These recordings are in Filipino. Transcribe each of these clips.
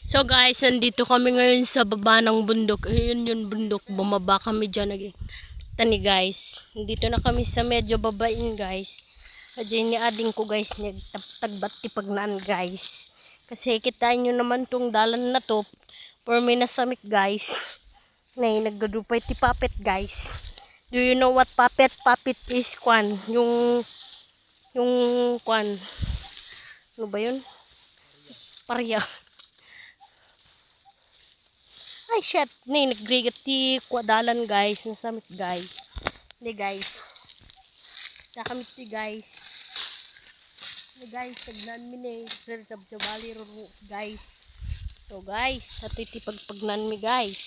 So guys, nandito kami ngayon sa baba ng bundok. Ayun yung bundok. Bumaba kami dyan. Tani guys. Nandito na kami sa medyo babain guys. Adyan ni ading ko guys. Nagtagbat tipagnaan guys. Kasi kita nyo naman tong dalan na to. For me nasamik guys. Nay, naggadupay ti puppet guys. Do you know what puppet? Puppet is kwan. Yung kwan. Ano ba yun? Parya. Ay, shit. Ni, nagrigat ti kwadalan, guys. Nasamit, guys. Hindi, guys. Nakamit ti, guys. Hindi, guys. Tagnan mi ni. Sir, sabjabali, guys. So, guys. Ato iti pagpagnan mi, guys.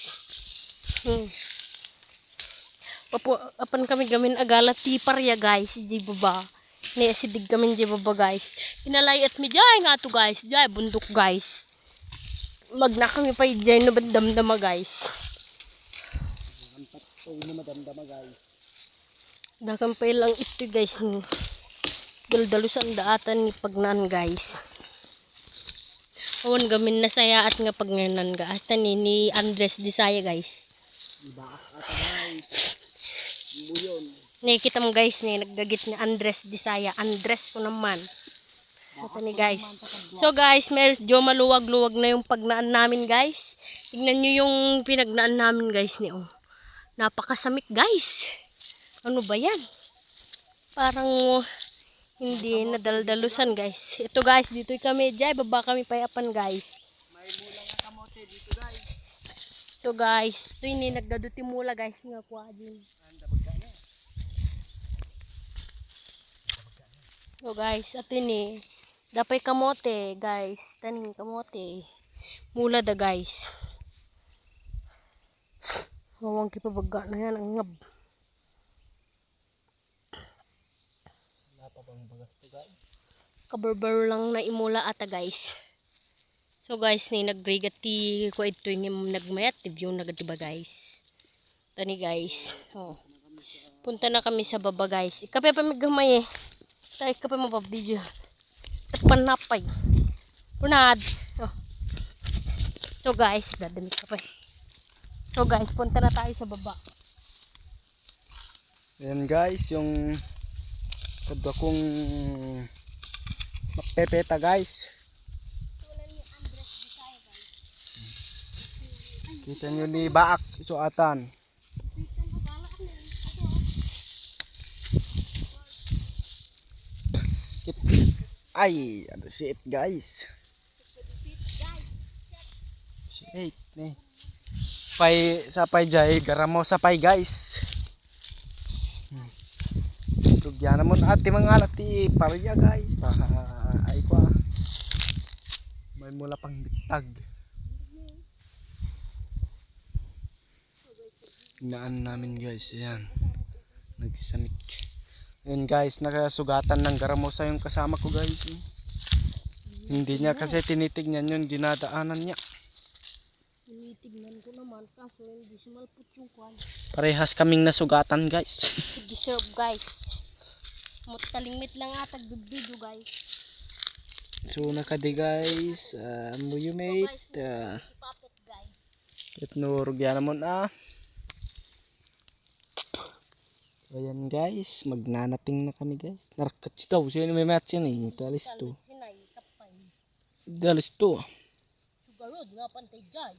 Apan kami gamin agala ti parya, guys. Di baba. Ni, asidig kami di baba, guys. Pinalayat mi, jay nga to, guys. Jay, bundok, guys. Magna kami pa dyan na bandamdama guys. Dakan pa ilang ito guys. Daldalusan daatan ni pagnan guys. Awan gamin na saya at nga pagnanan ga. Atan ni Andres Disaya guys. Ni kita mo guys ni naggagit ni Andres Disaya. Andres ko naman. Ito ni guys. So guys, medyo maluwag-luwag na yung pagnaan namin guys. Tingnan nyo yung pinagnaan namin guys ni oh. Napakasamik guys. Ano ba yan? Parang hindi nadaldalusan guys. Ito guys, dito kami dyan. Baba kami payapan guys. May mula nga kamote dito guys. So guys, ito yung nagdaduti mula guys. Nga kuha din. So guys, ito ni dapay kamote guys. Taning kamote. Mula da guys. Mawang kipabaga na yan ang ngab. Wala pa bang bagas to guys? Kabarbar lang na imula ata guys. So guys, ni nagrigati ko ito yung nagmayat. Yung nagadiba guys. Tani guys. Oh. Punta na kami sa baba guys. Ikape pa maggamay eh. Tayo ka pa mapabidyo. Panapay. Punad. Oh. So guys, dadamit ka pa. So guys, punta na tayo sa baba. Ayan guys, yung kadwa kong mapepeta guys. Kita nyo ni Baak isuatan. Ay, ano si it guys. Si it nih. Pay sapay jay garamo sapay guys. Tugyan namon ati mga lati parya guys. Ay ko. May mula pang bitag. Naan namin guys, ayan. Nagsamik. Ayan guys, nakasugatan ng garamosa yung kasama ko guys. Hindi niya kasi tinitignan yun, dinadaanan niya. Tinitignan ko naman kaso hindi sumalpot yung kwan. Parehas kaming nasugatan guys. Deserve guys. Talingmit lang atag bibidyo guys. So nakadi guys, muyo mate. Itnurugyan namon Ayan guys, magnanating na kami guys. Narakat si daw, siya may match yan eh. Dalis to. Dalis to. Sugarod nga pantay dyan.